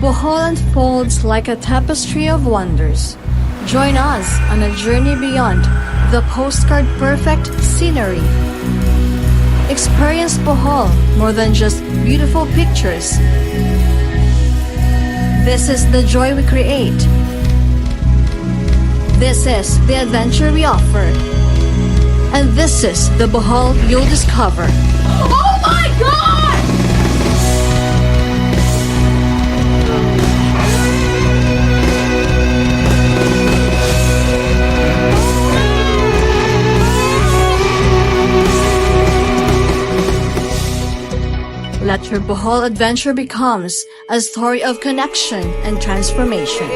Bohol unfolds like a tapestry of wonders. Join us on a journey beyond the postcard perfect scenery. Experience Bohol more than just beautiful pictures. This is the joy we create. This is the adventure we offer. And this is the Bohol you'll discover. Oh my God! Let your Bohol adventure becomes a story of connection and transformation.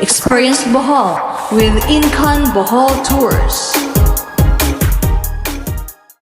Experience Bohol with Incon Bohol Tours.